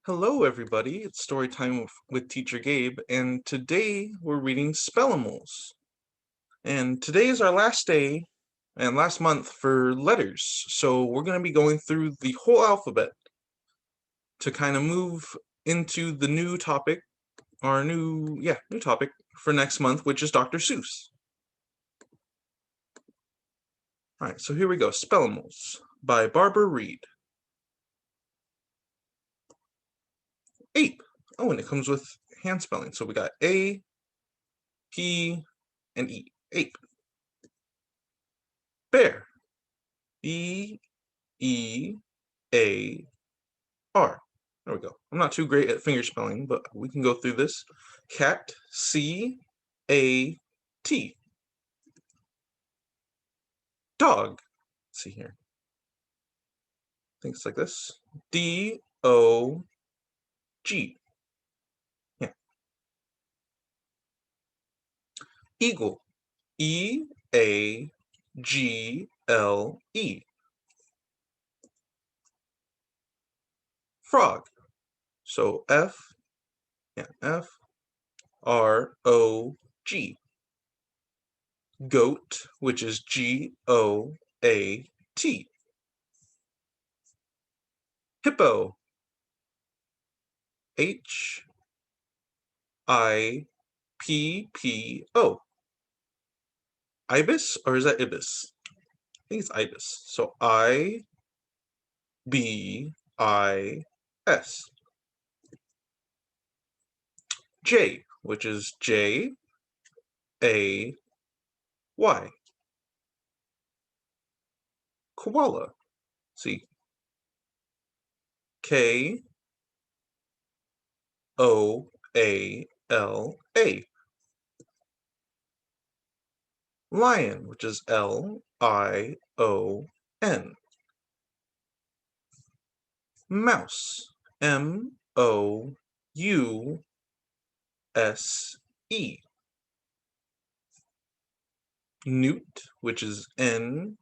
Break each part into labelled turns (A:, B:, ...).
A: Hello, everybody. It's story time with Teacher Gabe, and today we're reading Spellimals. And today is our last day and last month for letters, so we're going to be going through the whole alphabet to kind of move into the new topic, our new topic for next month, which is Dr. Seuss. All right, so here we go. Spellimals by Barbara Reed. Ape. Oh, and it comes with hand spelling. So we got A, P, and E. Ape. Bear. B-E-A-R. There we go. I'm not too great at finger spelling, but we can go through this. Cat. C-A-T. Dog. Let's see here. I think it's like this. D-O-G. Yeah. Eagle. E-A-G-L-E. Frog. So F-R-O-G. Goat, which is G-O-A-T. Hippo. H-I-P-P-O. Ibis, or is that ibis? I think it's ibis. So I-B-I-S. J, which is J-A-Y. Koala. See. K-O-A-L-A. Lion, which is L-I-O-N. Mouse. M-O-U-S-E. Newt, which is N-E.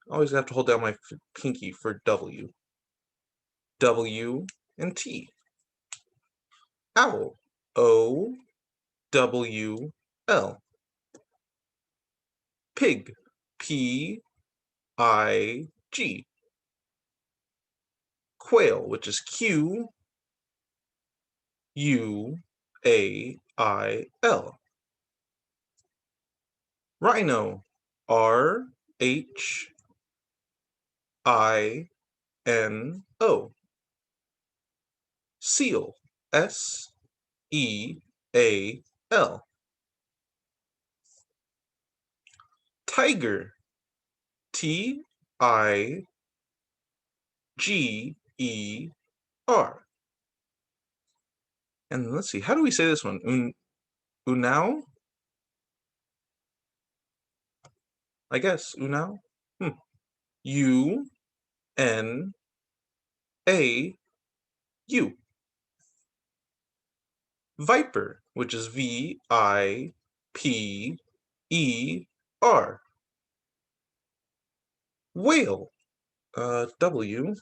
A: Always have to hold down my pinky for W. W and T. Owl. O-W-L. Pig. P-I-G. Quail, which is Q-U-A-I-L. Rhino. R-H-I-N-O. Seal. S-E-A-L. Tiger. T-I-G-E-R. And let's see, how do we say this one? Unao? I guess, Unao? U-N-A-U. Viper, which is V-I-P-E-R. Whale. W-H-A-L-E.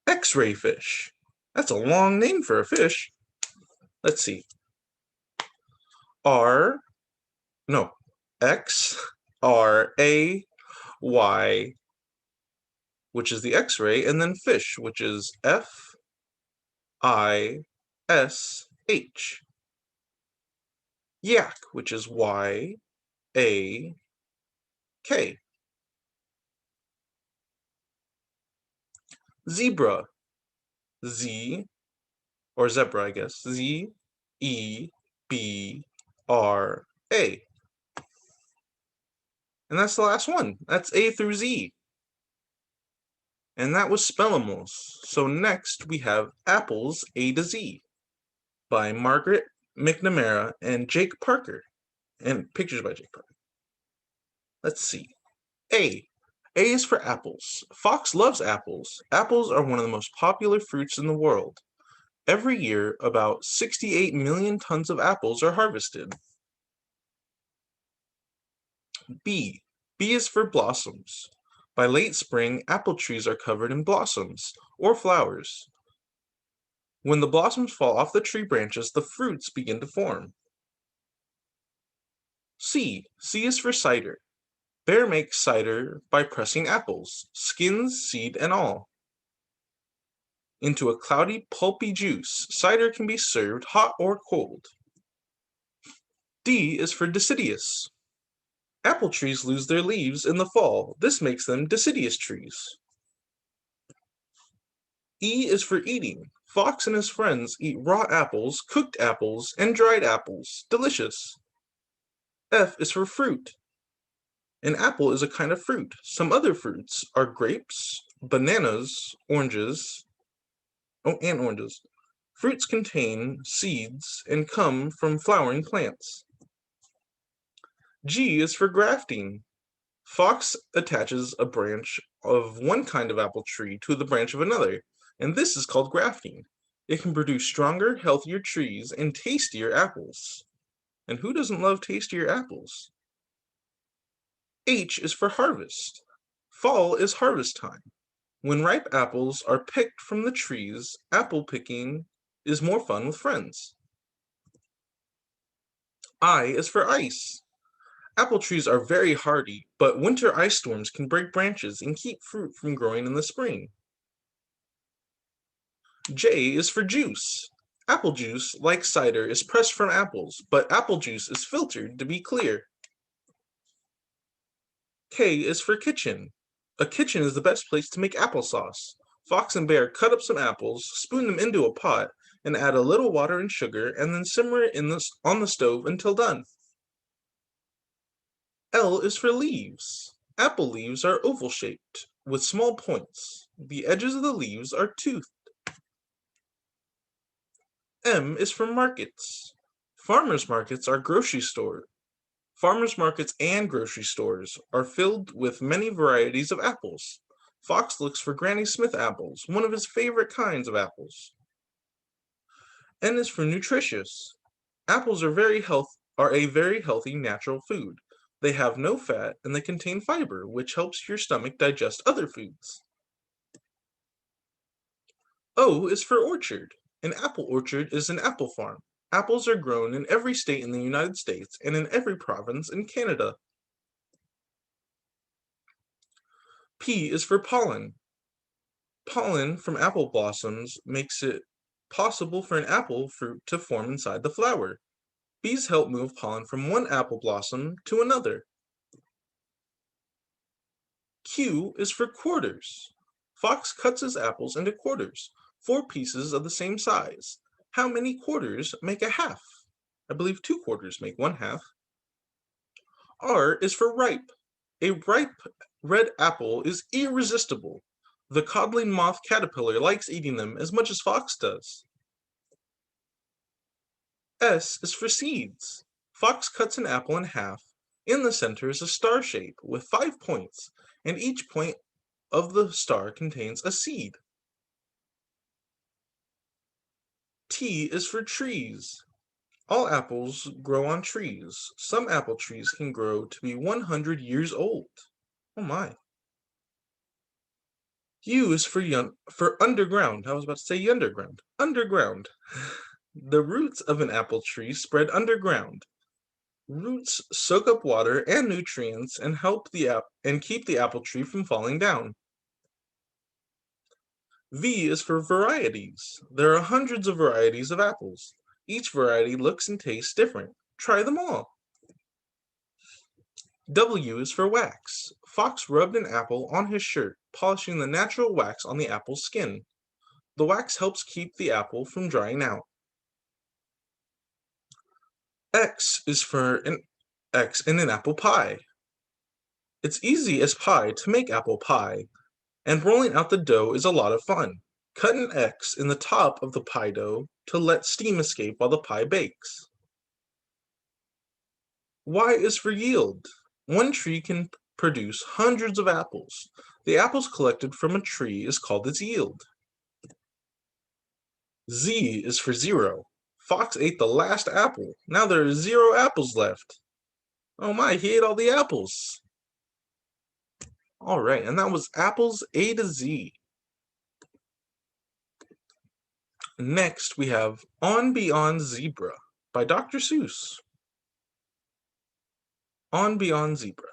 A: X-ray fish. That's a long name for a fish. Let's see. X-R-A-Y, which is the X-ray, and then fish, which is F-I-S-H. Yak, which is Y-A-K. Zebra. Z, or zebra, I guess. Z-E-B-R-A. And that's the last one. That's A through Z. And that was Spellimals. So next we have Apples A to Z by Margaret, McNamara, and Jake Parker. And pictures by Jake Parker. Let's see. A. A is for apples. Fox loves apples. Apples are one of the most popular fruits in the world. Every year, about 68 million tons of apples are harvested. B. B is for blossoms. By late spring, apple trees are covered in blossoms, or flowers. When the blossoms fall off the tree branches, the fruits begin to form. C. C is for cider. Bear makes cider by pressing apples, skins, seed, and all, into a cloudy, pulpy juice. Cider can be served hot or cold. D is for deciduous. Apple trees lose their leaves in the fall. This makes them deciduous trees. E is for eating. Fox and his friends eat raw apples, cooked apples, and dried apples. Delicious. F is for fruit. An apple is a kind of fruit. Some other fruits are grapes, bananas, oranges, and oranges. Fruits contain seeds and come from flowering plants. G is for grafting. Fox attaches a branch of one kind of apple tree to the branch of another, and this is called grafting. It can produce stronger, healthier trees and tastier apples. And who doesn't love tastier apples? H is for harvest. Fall is harvest time. When ripe apples are picked from the trees, apple picking is more fun with friends. I is for ice. Apple trees are very hardy, but winter ice storms can break branches and keep fruit from growing in the spring. J is for juice. Apple juice, like cider, is pressed from apples, but apple juice is filtered to be clear. K is for kitchen. A kitchen is the best place to make applesauce. Fox and Bear cut up some apples, spoon them into a pot, and add a little water and sugar, and then simmer it on the stove until done. L is for leaves. Apple leaves are oval-shaped, with small points. The edges of the leaves are toothed. M is for markets. Farmers markets are grocery stores. Farmers markets and grocery stores are filled with many varieties of apples. Fox looks for Granny Smith apples, one of his favorite kinds of apples. N is for nutritious. Apples are a very healthy natural food. They have no fat and they contain fiber, which helps your stomach digest other foods. O is for orchard. An apple orchard is an apple farm. Apples are grown in every state in the United States and in every province in Canada. P is for pollen. Pollen from apple blossoms makes it possible for an apple fruit to form inside the flower. Bees help move pollen from one apple blossom to another. Q is for quarters. Fox cuts his apples into quarters, 4 pieces of the same size. How many quarters make a half? I believe 2 quarters make 1 half. R is for ripe. A ripe red apple is irresistible. The codling moth caterpillar likes eating them as much as Fox does. S is for seeds. Fox cuts an apple in half. In the center is a star shape with 5 points, and each point of the star contains a seed. T is for trees. All apples grow on trees. Some apple trees can grow to be 100 years old. Oh my. U is for underground. I was about to say underground. Underground. The roots of an apple tree spread underground. Roots soak up water and nutrients and keep the apple tree from falling down. V is for varieties. There are hundreds of varieties of apples. Each variety looks and tastes different. Try them all. W is for wax. Fox rubbed an apple on his shirt, polishing the natural wax on the apple's skin. The wax helps keep the apple from drying out. X is for an X in an apple pie. It's easy as pie to make apple pie, and rolling out the dough is a lot of fun. Cut an X in the top of the pie dough to let steam escape while the pie bakes. Y is for yield. One tree can produce hundreds of apples. The apples collected from a tree is called its yield. Z is for zero. Fox ate the last apple. Now there are 0 apples left. Oh my, he ate all the apples. All right, and that was Apples A to Z. Next, we have On Beyond Zebra by Dr. Seuss. On Beyond Zebra.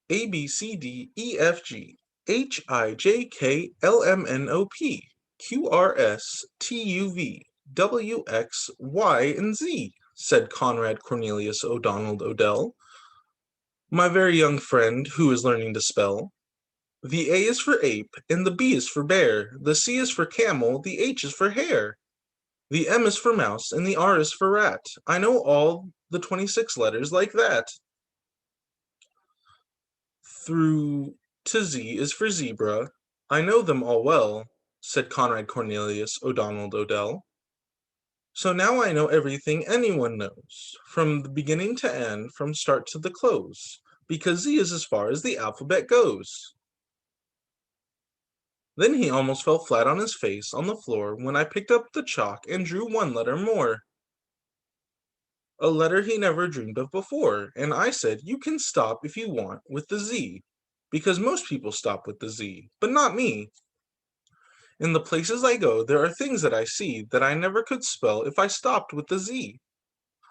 A: A, B, C, D, E, F, G, H, I, J, K, L, M, N, O, P, Q, R, S, T, U, V, W, X, Y, and Z, said Conrad Cornelius O'Donnell Odell, my very young friend who is learning to spell. The A is for ape, and the B is for bear, the C is for camel, the H is for hare. The M is for mouse, and the R is for rat. I know all the 26 letters like that. Through to Z is for zebra. I know them all well, said Conrad Cornelius O'Donnell Odell. So now I know everything anyone knows, from the beginning to end, from start to the close, because Z is as far as the alphabet goes. Then he almost fell flat on his face on the floor when I picked up the chalk and drew one letter more. A letter he never dreamed of before, and I said, you can stop if you want with the Z, because most people stop with the Z, but not me. In the places I go, there are things that I see that I never could spell if I stopped with the Z.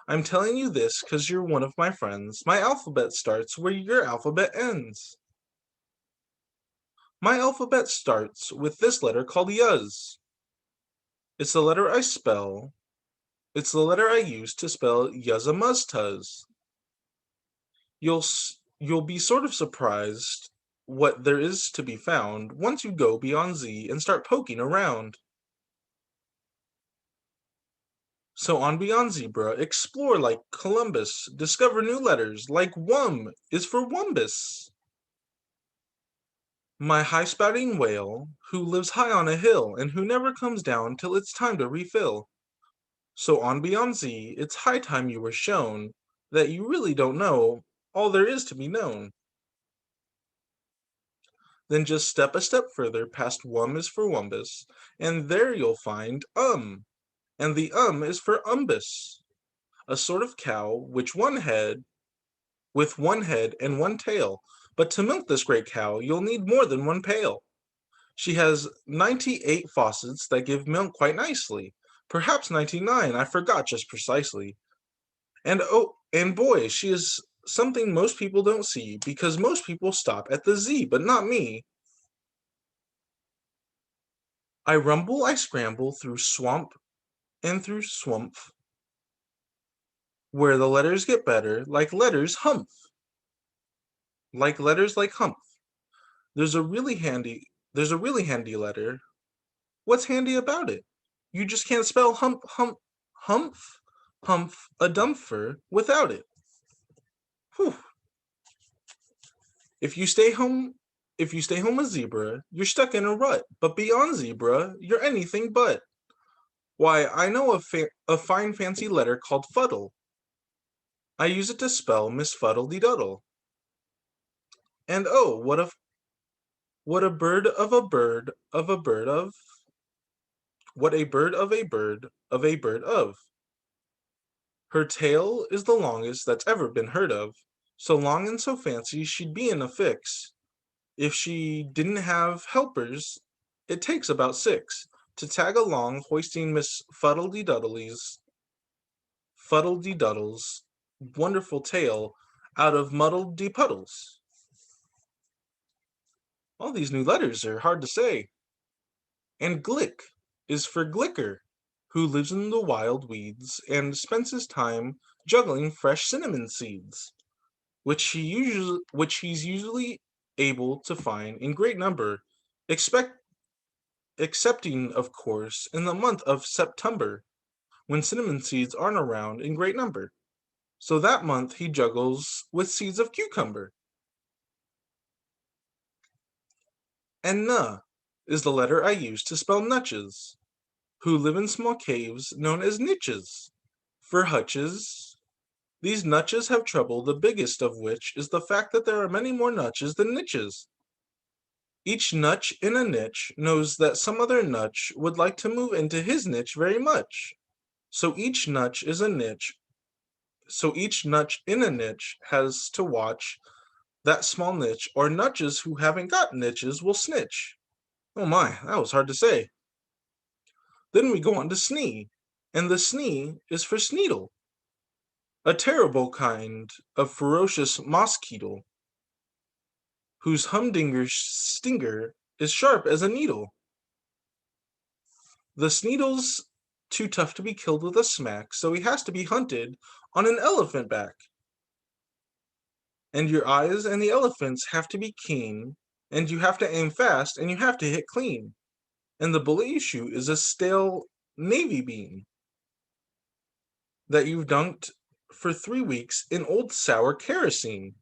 A: I'm telling you this because you're one of my friends. My alphabet starts where your alphabet ends. My alphabet starts with this letter called Yuz. It's the letter I spell. It's the letter I use to spell Yuzzamuztuz. You'll be sort of surprised what there is to be found once you go beyond Z and start poking around. So on Beyond Zebra, explore like Columbus, discover new letters like Wum is for Wumbus. My high-spouting whale, who lives high on a hill and who never comes down till it's time to refill. So on Beyond Z, it's high time you were shown that you really don't know all there is to be known. Then just step a step further past Wum is for Wumbus, and there you'll find and the is for umbus, a sort of cow with one head and one tail. But to milk this great cow, you'll need more than one pail. She has 98 faucets that give milk quite nicely. Perhaps 99, I forgot just precisely. And oh, and boy, she is something most people don't see because most people stop at the Z, but not me. I rumble, I scramble through swamp and through swamp, where the letters get better, like letters like humph. There's a really handy letter. What's handy about it? You just can't spell humph, a dumpher without it. Whew. If you stay home a zebra, you're stuck in a rut. But beyond zebra, you're anything but. Why, I know a fine fancy letter called fuddle. I use it to spell Miss Fuddle-de-Duddle. And oh, what a bird of a bird of a bird of what a bird of a bird of a bird of. Her tail is the longest that's ever been heard of. So long and so fancy she'd be in a fix. If she didn't have helpers, it takes about 6 to tag along hoisting Miss Fuddle-de-Duddle's wonderful tail out of muddle-de-puddles. All these new letters are hard to say. And Glick is for Glicker, who lives in the wild weeds and spends his time juggling fresh cinnamon seeds, which he's usually able to find in great number, excepting, of course, in the month of September, when cinnamon seeds aren't around in great number. So that month he juggles with seeds of cucumber. And N is the letter I use to spell nutches, who live in small caves known as niches. For hutches, these nutches have trouble, the biggest of which is the fact that there are many more nutches than niches. Each nutch in a niche knows that some other nutch would like to move into his niche very much. So each nutch is a niche. So each nutch in a niche has to watch that small niche, or nutches who haven't got niches will snitch. Oh my, that was hard to say. Then we go on to snee, and the snee is for sneedle, a terrible kind of ferocious mosquito, whose humdinger's stinger is sharp as a needle. The sneedle's too tough to be killed with a smack, so he has to be hunted on an elephant back. And your eyes and the elephant's have to be keen, and you have to aim fast, and you have to hit clean. And the bullet you shoot is a stale navy bean that you've dunked for 3 weeks in old sour kerosene,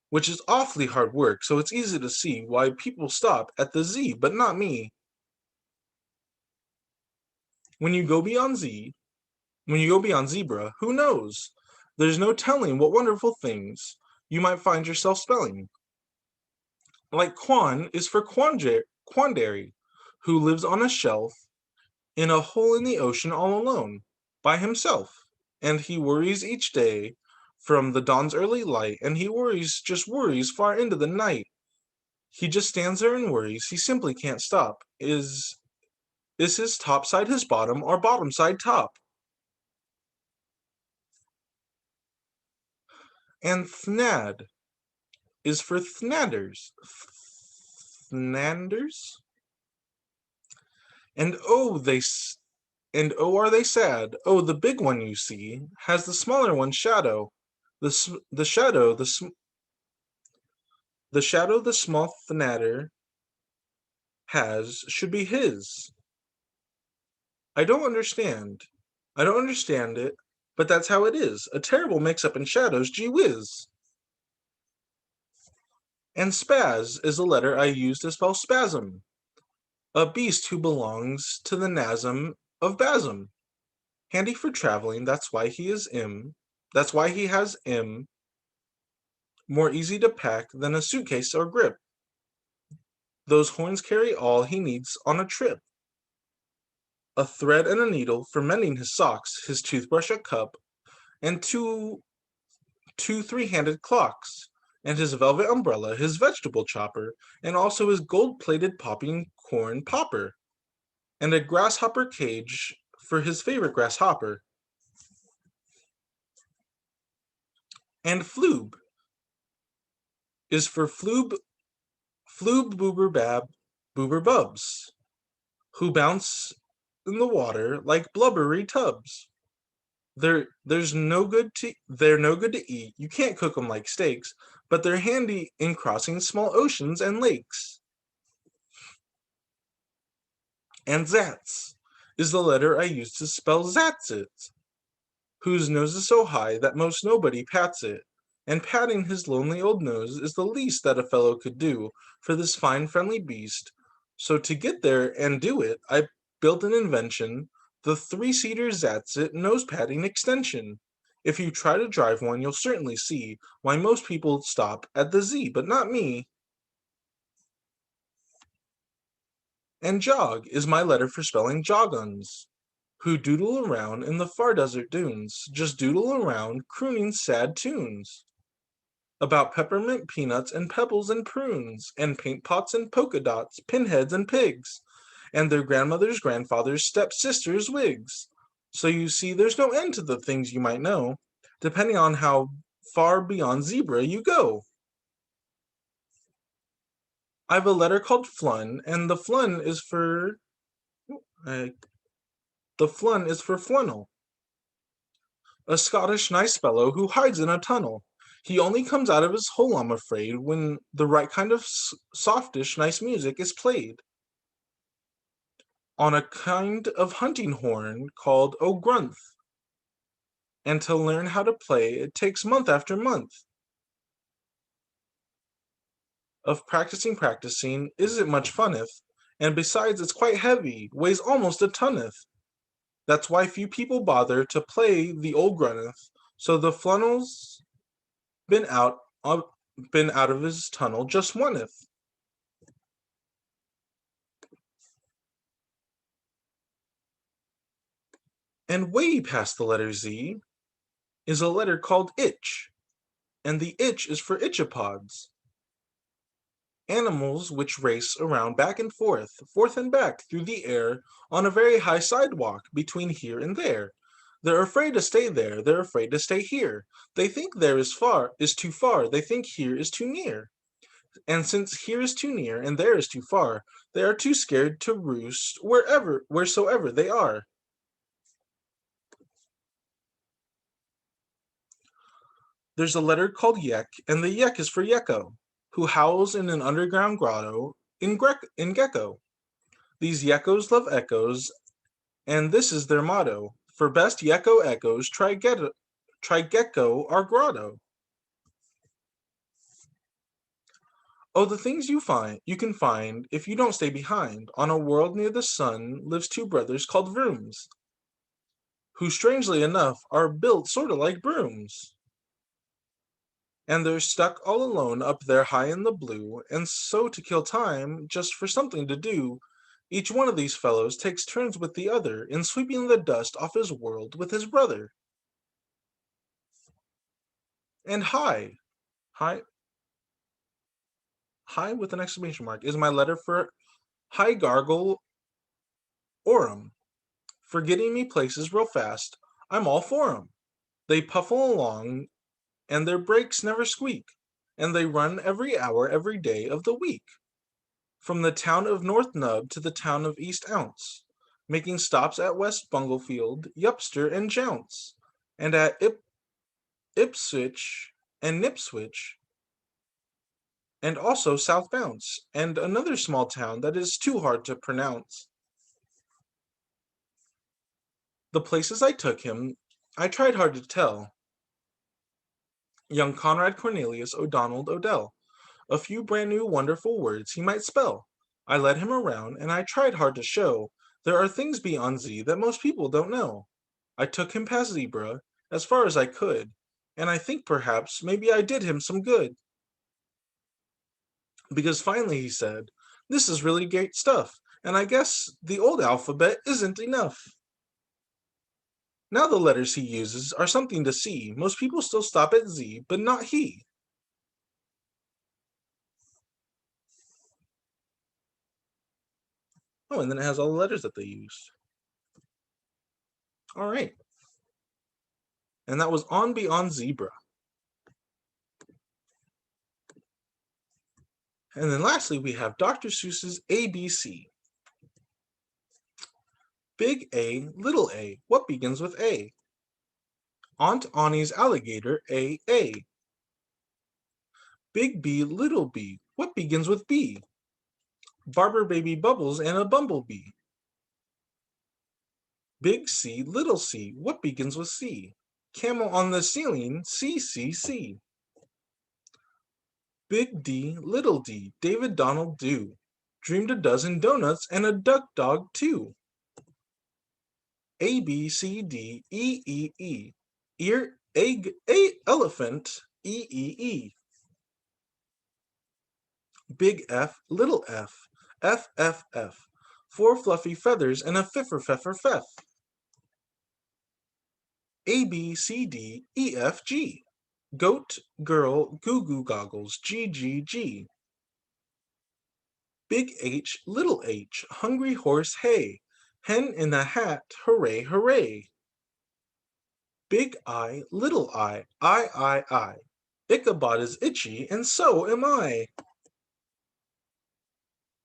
A: which is awfully hard work, so it's easy to see why people stop at the Z, but not me. When you go beyond zebra, who knows? There's no telling what wonderful things you might find yourself spelling. Like Quan is for quandary, who lives on a shelf in a hole in the ocean all alone, by himself. And he worries each day from the dawn's early light, and he just worries far into the night. He just stands there and worries. He simply can't stop. Is his top side his bottom, or bottom side top? And Thnad is for Thnanders. Thnanders? And are they sad? Oh, the big one you see has the smaller one's shadow. The shadow the small Thnatter has should be his. I don't understand. I don't understand it, but that's how it is. A terrible mix-up in shadows, gee whiz. And spaz is a letter I use to spell spasm, a beast who belongs to the nasm of basm. Handy for traveling, that's why he has M, more easy to pack than a suitcase or grip. Those horns carry all he needs on a trip. A thread and a needle for mending his socks, his toothbrush a cup, and two three-handed clocks, and his velvet umbrella, his vegetable chopper, and also his gold-plated popping corn popper, and a grasshopper cage for his favorite grasshopper. And floob is for floob boober bab boober bubs, who bounce in the water like blubbery tubs. They're no good to eat. You can't cook them like steaks, but they're handy in crossing small oceans and lakes. And Zats is the letter I use to spell Zatsit, whose nose is so high that most nobody pats it. And patting his lonely old nose is the least that a fellow could do for this fine friendly beast. So to get there and do it, I built an invention, the 3-seater Zatsit nose padding extension. If you try to drive one, you'll certainly see why most people stop at the Z, but not me. And jog is my letter for spelling joguns, who doodle around in the far desert dunes, just doodle around crooning sad tunes about peppermint peanuts and pebbles and prunes, and paint pots and polka dots, pinheads and pigs, and their grandmother's grandfather's stepsister's wigs. So you see, there's no end to the things you might know, depending on how far beyond zebra you go. I have a letter called Flun, and the Flun is for Flunnel, a Scottish nice fellow who hides in a tunnel. He only comes out of his hole, I'm afraid, when the right kind of softish nice music is played on a kind of hunting horn called O'Grunth. And to learn how to play, it takes month after month of practicing. Isn't much funneth, and besides it's quite heavy, weighs almost a tonneth. That's why few people bother to play the old grunneth. So the Flunnel's been out of his tunnel just oneth. And way past the letter Z is a letter called itch, and the itch is for itchapods. Animals which race around back and forth and back through the air on a very high sidewalk between here and there. They're afraid to stay there, they're afraid to stay here. They think there is too far, they think here is too near. And since here is too near and there is too far, they are too scared to roost wheresoever they are. There's a letter called yek, and the yek is for Yeko, who howls in an underground grotto in Gecko. These Yekos love echoes, and this is their motto: for best Yeko echoes, try Gecko our grotto. Oh, the things you can find if you don't stay behind. On a world near the sun lives two brothers called Vrooms, who strangely enough are built sorta like brooms. And they're stuck all alone up there high in the blue, and so to kill time, just for something to do, each one of these fellows takes turns with the other in sweeping the dust off his world with his brother. And hi, hi with an exclamation mark is my letter for Hi Gargle Orum. For getting me places real fast, I'm all for 'em. They puffle along, and their brakes never squeak, and they run every hour every day of the week. From the town of North Nub to the town of East Ounce, making stops at West Bunglefield, Yupster, and Jounce, and at Ipswich and Nipswich, and also South Bounce, and another small town that is too hard to pronounce. The places I took him, I tried hard to tell. Young Conrad Cornelius O'Donnell Odell, a few brand new wonderful words he might spell. I led him around, and I tried hard to show there are things beyond Z that most people don't know. I took him past Zebra, as far as I could, and I think perhaps maybe I did him some good. Because finally he said, "This is really great stuff, and I guess the old alphabet isn't enough." Now the letters he uses are something to see. Most people still stop at Z, but not he. Oh, and then it has all the letters that they used. All right. And that was On Beyond Zebra. And then lastly, we have Dr. Seuss's ABC. Big A, little a, what begins with A? Aunt Annie's alligator, A. Big B, little b, what begins with B? Barber baby bubbles and a bumblebee. Big C, little c, what begins with C? Camel on the ceiling, C. Big D, little d, David Donald do. Dreamed a dozen donuts and a duck dog too. ABCDEEE. Ear, egg, elephant, E. Big F, little F. Four fluffy feathers and a feff. ABCDEFG. Goat, girl, goo goggles, G. Big H, little h, hungry horse, hay. Hen in a hat, hooray. Big I, little I. Ichabod is itchy, and so am I.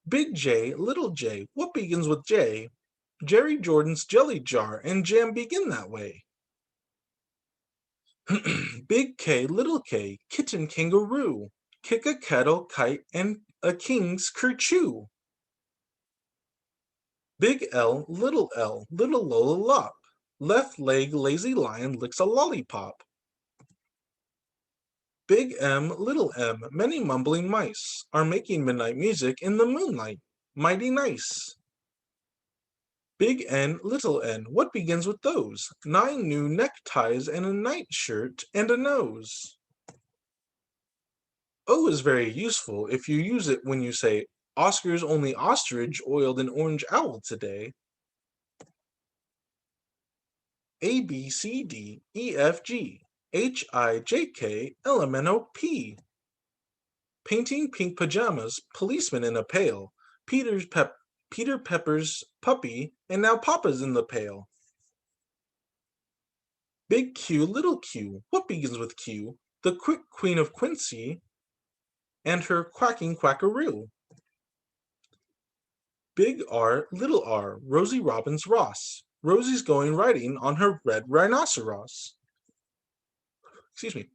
A: Big J, little j, what begins with J? Jerry Jordan's jelly jar and jam begin that way. Big K, little k, kitten kangaroo. Kick a kettle, kite, and a king's kerchoo. Big L, little Lola Lop. Left leg, lazy lion licks a lollipop. Big M, little m, many mumbling mice are making midnight music in the moonlight. Mighty nice. Big N, little n, what begins with those? 9 new neckties and a nightshirt and a nose. O is very useful if you use it when you say, Oscar's only ostrich oiled an orange owl today. A, B, C, D, E, F, G, H, I, J, K, L, M, N, O, P. Painting pink pajamas, policeman in a pail, Peter Pepper's puppy, and now Papa's in the pail. Big Q, little Q, what begins with Q? The quick queen of Quincy and her quacking quackaroo. Big R, little R, Rosie Robbins Ross. Rosie's going riding on her red rhinoceros. Excuse me.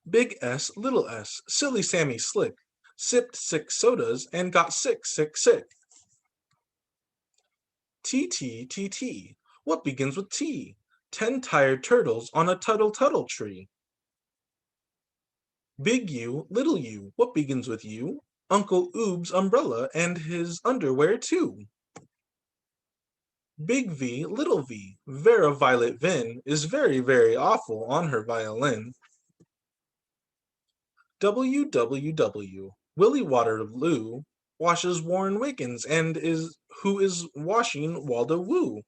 A: Big S, little s, silly Sammy Slick, sipped 6 sodas and got sick, sick, sick. T, T, T, T, what begins with T? 10 tired turtles on a tuttle tuttle tree. Big U, little U, what begins with U? Uncle Oob's umbrella and his underwear too. Big V, little v, Vera Violet Vin is very, very awful on her violin. WWW, Willie Waterloo washes Warren Wiggins and who is washing Waldo Woo.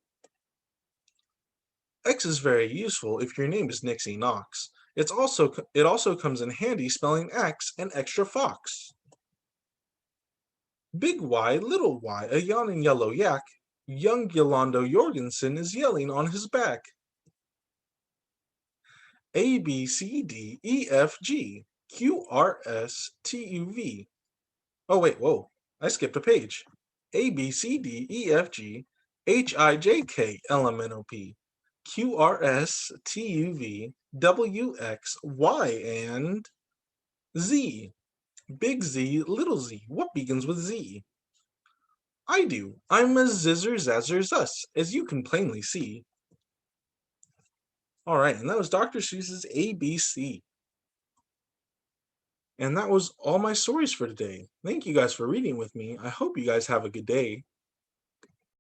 A: X is very useful if your name is Nixie Knox. It also comes in handy spelling X and extra fox. Big Y, little y, a yawning yellow yak. Young Yolando Jorgensen is yelling on his back. A, B, C, D, E, F, G, Q, R, S, T, U, V. Oh, wait, whoa, I skipped a page. A, B, C, D, E, F, G, H, I, J, K, L, M, N, O, P, Q, R, S, T, U, V, W, X, Y, and Z. Big Z, little z, what begins with Z? I do. I'm a zizzer zazzer zus, as you can plainly see. Alright, and that was Dr. Seuss's ABC. And that was all my stories for today. Thank you guys for reading with me. I hope you guys have a good day.